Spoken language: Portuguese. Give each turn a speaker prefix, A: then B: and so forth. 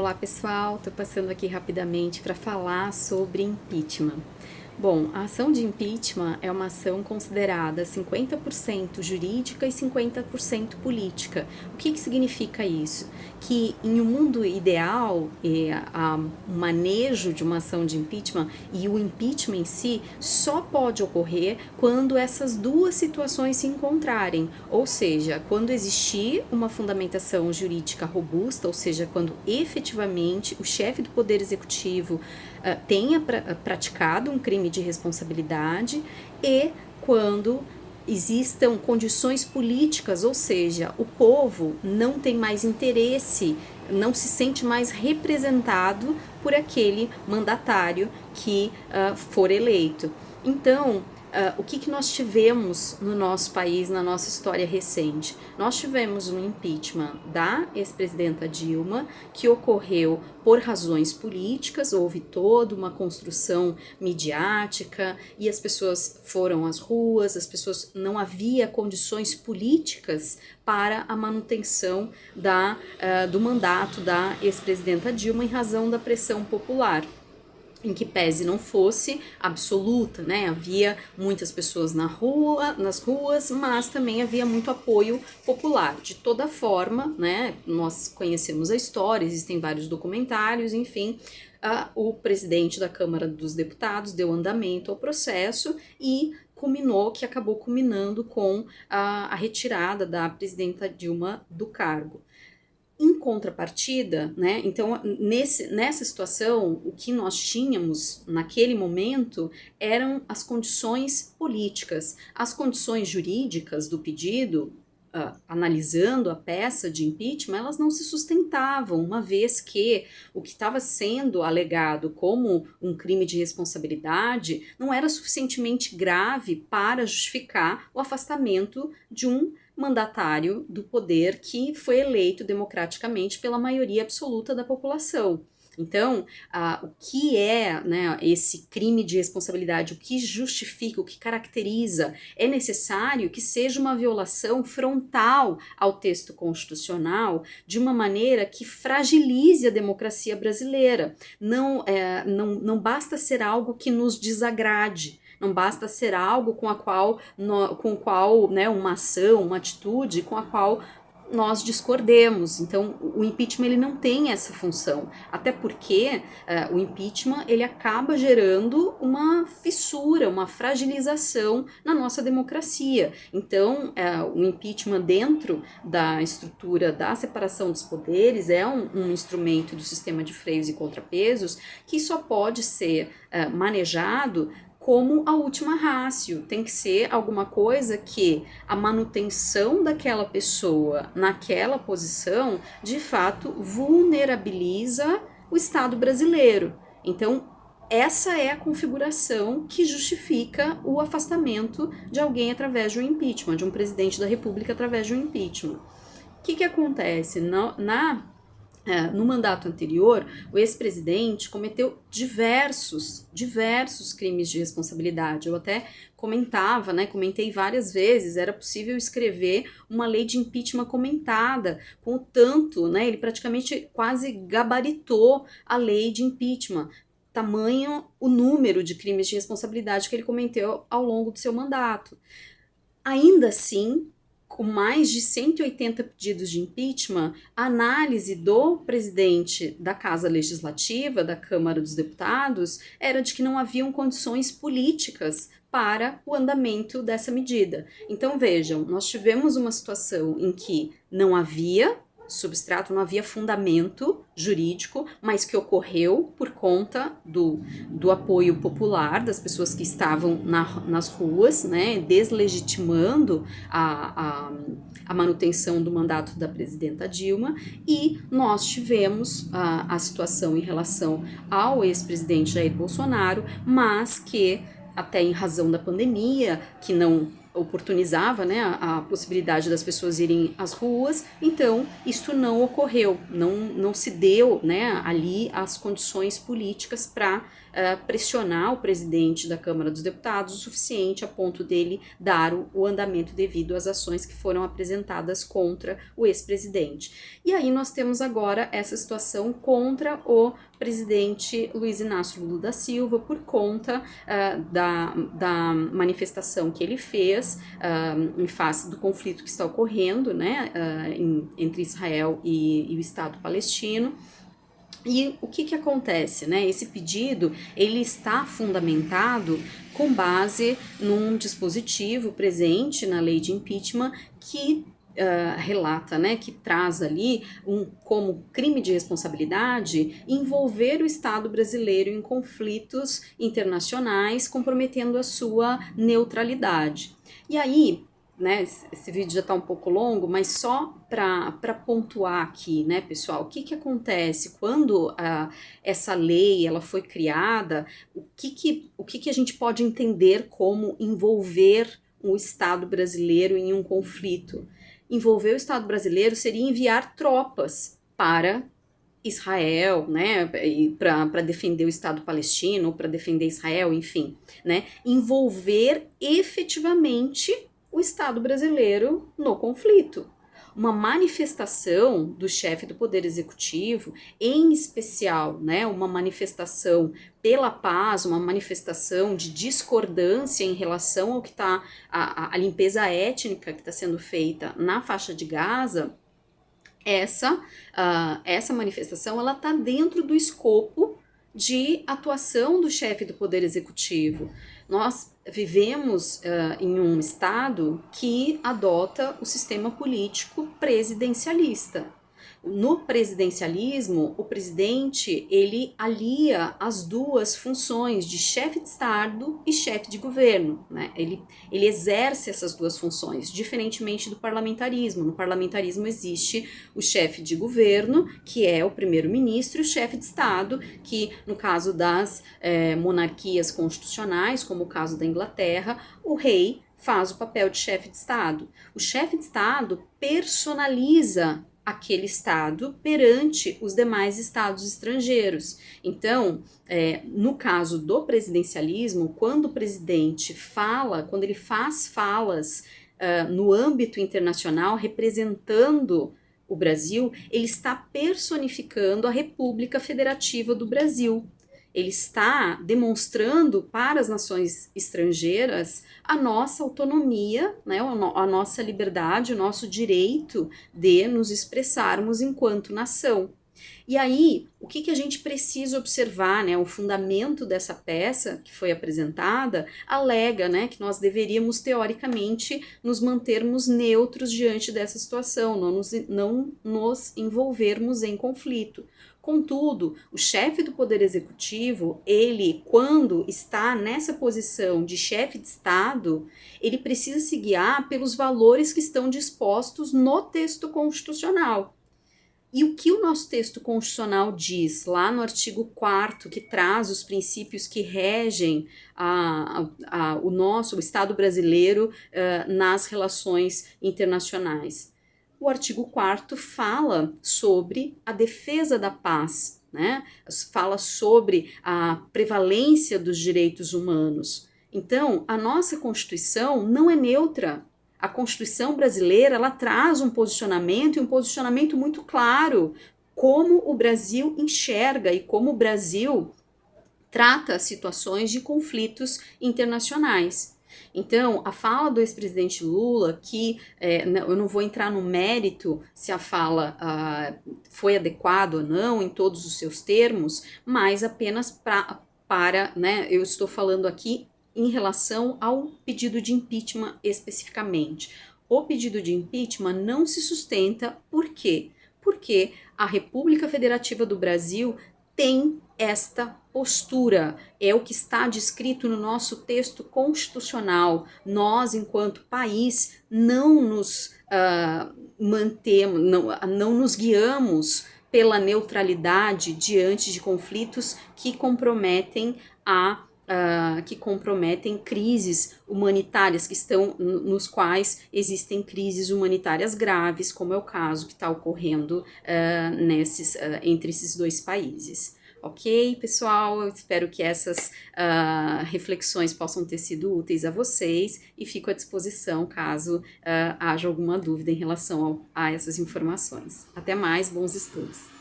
A: Olá pessoal, estou passando aqui rapidamente para falar sobre impeachment. Bom, a ação de impeachment é uma ação considerada 50% jurídica e 50% política. O que significa isso? Que em um mundo ideal, o manejo de uma ação de impeachment e o impeachment em si só pode ocorrer quando essas duas situações se encontrarem, ou seja, quando existir uma fundamentação jurídica robusta, ou seja, quando efetivamente o chefe do Poder Executivo tenha praticado um crime de responsabilidade e quando existam condições políticas, ou seja, o povo não tem mais interesse, não se sente mais representado por aquele mandatário que for eleito. Então, o que nós tivemos no nosso país, na nossa história recente? Nós tivemos um impeachment da ex-presidenta Dilma, que ocorreu por razões políticas, houve toda uma construção midiática e as pessoas foram às ruas, não havia condições políticas para a manutenção do mandato da ex-presidenta Dilma em razão da pressão popular, em que pese não fosse absoluta, né? Havia muitas pessoas nas ruas, mas também havia muito apoio popular. De toda forma, né? Nós conhecemos a história, existem vários documentários, enfim. O presidente da Câmara dos Deputados deu andamento ao processo e acabou culminando com a retirada da presidenta Dilma do cargo. Em contrapartida, né, então nessa situação, o que nós tínhamos naquele momento eram as condições políticas. As condições jurídicas do pedido, analisando a peça de impeachment, elas não se sustentavam, uma vez que o que estava sendo alegado como um crime de responsabilidade não era suficientemente grave para justificar o afastamento de um mandatário do poder que foi eleito democraticamente pela maioria absoluta da população. Então, o que é, né, esse crime de responsabilidade, o que justifica, o que caracteriza, é necessário que seja uma violação frontal ao texto constitucional de uma maneira que fragilize a democracia brasileira. Não basta ser algo que nos desagrade. Não basta ser algo com o qual, né, uma ação, uma atitude com a qual nós discordemos. Então, o impeachment ele não tem essa função, até porque o impeachment ele acaba gerando uma fissura, uma fragilização na nossa democracia. Então, o impeachment dentro da estrutura da separação dos poderes é um instrumento do sistema de freios e contrapesos que só pode ser manejado como a última ratio. Tem que ser alguma coisa que a manutenção daquela pessoa naquela posição, de fato, vulnerabiliza o Estado brasileiro. Então, essa é a configuração que justifica o afastamento de alguém através de um impeachment, de um presidente da República através de um impeachment. O que acontece? No mandato anterior, o ex-presidente cometeu diversos crimes de responsabilidade. Eu até comentei várias vezes, era possível escrever uma lei de impeachment comentada, com o tanto, né, ele praticamente quase gabaritou a lei de impeachment, tamanho o número de crimes de responsabilidade que ele cometeu ao longo do seu mandato. Ainda assim, com mais de 180 pedidos de impeachment, a análise do presidente da Casa Legislativa, da Câmara dos Deputados, era de que não haviam condições políticas para o andamento dessa medida. Então vejam, nós tivemos uma situação em que não havia substrato, não havia fundamento jurídico, mas que ocorreu por conta do apoio popular das pessoas que estavam nas ruas, né, deslegitimando a manutenção do mandato da presidenta Dilma, e nós tivemos a situação em relação ao ex-presidente Jair Bolsonaro, mas que até em razão da pandemia, que não oportunizava, né, a possibilidade das pessoas irem às ruas, então isso não ocorreu, não se deu, né, ali as condições políticas para pressionar o presidente da Câmara dos Deputados o suficiente a ponto dele dar o andamento devido às ações que foram apresentadas contra o ex-presidente. E aí nós temos agora essa situação contra o presidente Luiz Inácio Lula da Silva por conta da manifestação que ele fez em face do conflito que está ocorrendo, né, entre Israel e o Estado palestino. E o que acontece, né? Esse pedido, ele está fundamentado com base num dispositivo presente na lei de impeachment que relata, né, que traz ali como crime de responsabilidade envolver o Estado brasileiro em conflitos internacionais, comprometendo a sua neutralidade. E aí, né, esse vídeo já está um pouco longo, mas só para pontuar aqui, né, pessoal, o que acontece quando essa lei ela foi criada, o que a gente pode entender como envolver o Estado brasileiro em um conflito? Envolver o Estado brasileiro seria enviar tropas para Israel, né, para defender o Estado palestino, ou para defender Israel, enfim, né, envolver efetivamente o Estado brasileiro no conflito. Uma manifestação do chefe do Poder Executivo, em especial, né, uma manifestação pela paz, uma manifestação de discordância em relação ao que está, a limpeza étnica que está sendo feita na faixa de Gaza, essa manifestação ela está dentro do escopo de atuação do chefe do Poder Executivo. Nós vivemos em um estado que adota o sistema político presidencialista. No presidencialismo, o presidente ele alia as duas funções de chefe de Estado e chefe de governo, né? Ele exerce essas duas funções, diferentemente do parlamentarismo. No parlamentarismo existe o chefe de governo, que é o primeiro-ministro, e o chefe de Estado, que no caso das monarquias constitucionais, como o caso da Inglaterra, o rei faz o papel de chefe de Estado. O chefe de Estado personaliza aquele estado perante os demais estados estrangeiros. Então, no caso do presidencialismo, quando o presidente fala, quando ele faz falas no âmbito internacional representando o Brasil, ele está personificando a República Federativa do Brasil. Ele está demonstrando para as nações estrangeiras a nossa autonomia, né, a nossa liberdade, o nosso direito de nos expressarmos enquanto nação. E aí, o que a gente precisa observar, né, o fundamento dessa peça que foi apresentada alega, né, que nós deveríamos teoricamente nos mantermos neutros diante dessa situação, não nos envolvermos em conflito. Contudo, o chefe do Poder Executivo, ele, quando está nessa posição de chefe de Estado, ele precisa se guiar pelos valores que estão dispostos no texto constitucional. E o que o nosso texto constitucional diz, lá no artigo 4º, que traz os princípios que regem o Estado brasileiro nas relações internacionais? O artigo 4º fala sobre a defesa da paz, né? Fala sobre a prevalência dos direitos humanos. Então, a nossa Constituição não é neutra. A Constituição brasileira ela traz um posicionamento e um posicionamento muito claro, como o Brasil enxerga e como o Brasil trata situações de conflitos internacionais. Então, a fala do ex-presidente Lula, que eu não vou entrar no mérito se a fala foi adequada ou não em todos os seus termos, mas apenas né, eu estou falando aqui em relação ao pedido de impeachment especificamente. O pedido de impeachment não se sustenta, por quê? Porque a República Federativa do Brasil tem esta postura, é o que está descrito no nosso texto constitucional. Nós, enquanto país, não nos mantemos, não nos guiamos pela neutralidade diante de conflitos que comprometem a que comprometem crises humanitárias que estão nos quais existem crises humanitárias graves, como é o caso que está ocorrendo entre esses dois países. Ok, pessoal? Eu espero que essas reflexões possam ter sido úteis a vocês e fico à disposição caso haja alguma dúvida em relação a essas informações. Até mais, bons estudos!